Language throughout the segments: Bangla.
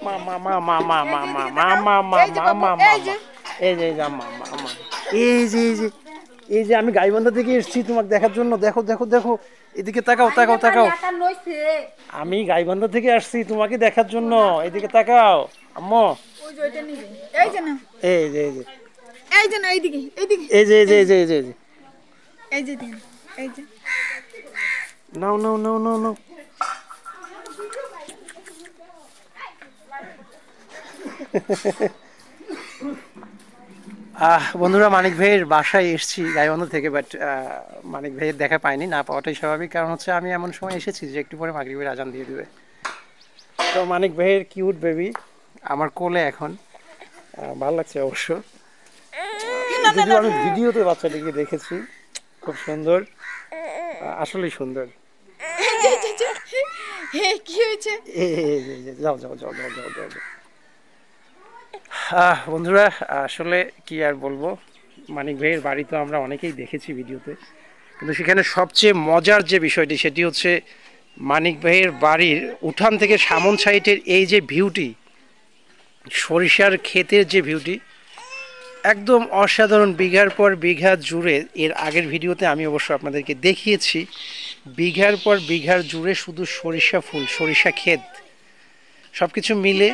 মামা মামা মামা মামা মামা মামা মামা এই যে মামা মামা এই যে এই যে আমি গাইবান্ধা থেকে এসেছি তোমাকে দেখার জন্য। দেখো দেখো দেখো এদিকে তাকাও তাকাও তাকাও। আমি গাইবান্ধা থেকে আসছি তোমাকে দেখার জন্য, এদিকে তাকাও আম্মু। এই যে এই যে এই যে এই যে না এইদিকে এইদিকে এই যে এই যে এই যে এই যে এই যে এই যে নাও নাও নাও নাও নাও। বন্ধুরা মানিক ভাইয়ের বাসায় এসেছি গাইবান্ধা থেকে, বাট মানিক ভাইয়ের দেখা পাইনি, না পাওয়াটাই স্বাভাবিক, কারণ হচ্ছে আমি এমন সময় এসেছি যে একটু পরে মাগরিবের আজান দিয়ে দিবে। তো মানিক ভাইয়ের কিউট বেবি আমার কোলে এখন, ভালো লাগছে অবশ্য। যদিও আমি ভিডিওতে বাচ্চাটিকে দেখেছি, খুব সুন্দর, আসলেই সুন্দর। কি হয়েছে? যাও যাও যাও যাও যাও যাও। বন্ধুরা আসলে কি আর বলবো, মানিক ভাইয়ের বাড়ি তো আমরা অনেকেই দেখেছি ভিডিওতে, কিন্তু সেখানে সবচেয়ে মজার যে বিষয়টি সেটি হচ্ছে মানিক ভাইয়ের বাড়ির উঠান থেকে সামন সাইটের এই যে ভিউটি, সরিষার ক্ষেতের যে ভিউটি, একদম অসাধারণ। বিঘার পর বিঘা জুড়ে, এর আগের ভিডিওতে আমি অবশ্য আপনাদেরকে দেখিয়েছি, বিঘার পর বিঘার জুড়ে শুধু সরিষা ফুল, সরিষা ক্ষেত, সব কিছু মিলে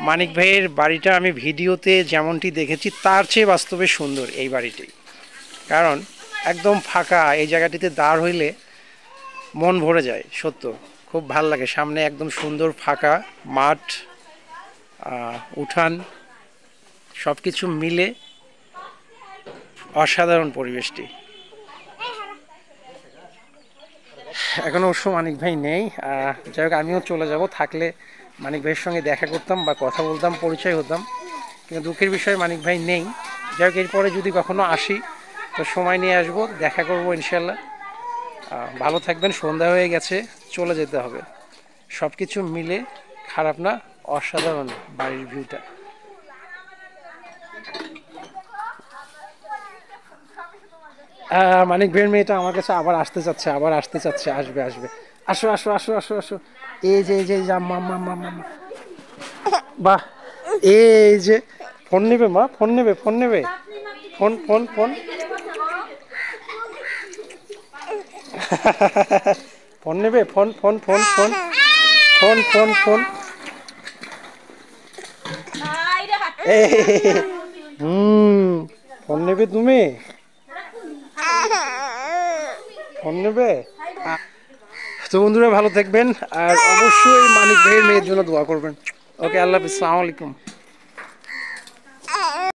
মানিক ভাইয়ের বাড়িটা আমি ভিডিওতে যেমনটি দেখেছি তার চেয়ে বাস্তবে সুন্দর এই বাড়িটি। কারণ একদম ফাঁকা, এই জায়গাটিতে দাঁড় হইলে মন ভরে যায়, সত্য খুব ভাল লাগে। সামনে একদম সুন্দর ফাঁকা মাঠ, উঠান, সব কিছু মিলে অসাধারণ পরিবেশটি। এখন অবশ্য মানিক ভাই নেই, যাই হোক আমিও চলে যাব, থাকলে মানিক ভাইয়ের সঙ্গে দেখা করতাম বা কথা বলতাম, পরিচয় হতাম, কিন্তু দুঃখের বিষয় মানিক ভাই নেই। যাই হোক এরপরে যদি কখনো আসি তো সময় নিয়ে আসবো, দেখা করবো ইনশাল্লাহ। ভালো থাকবেন, সন্ধ্যা হয়ে গেছে, চলে যেতে হবে। সব কিছু মিলে খারাপ না, অসাধারণ বাড়ির ভিউটা। মানিক ভাইয়ের মেয়েটা আমার কাছে আবার আসতে চাচ্ছে, আবার আসতে চাচ্ছে, আসবে আসবে, আসো আসো আসো আসো আসো। এই যে এই যে মা মা মা মা, বাহ, এই যে ফোন নেবে মা, ফোন নেবে, ফোন নেবে, ফোন ফোন ফোন ফোন নেবে, phone phone phone phone phone phone phone. Phone নেবে তুমি, ফোন নেবে। তো বন্ধুরা ভালো থাকবেন, আর অবশ্যই মানিক ভাইয়ের মেয়ের জন্য দোয়া করবেন। ওকে, আল্লাহ হাফিজ, আসসালামু আলাইকুম।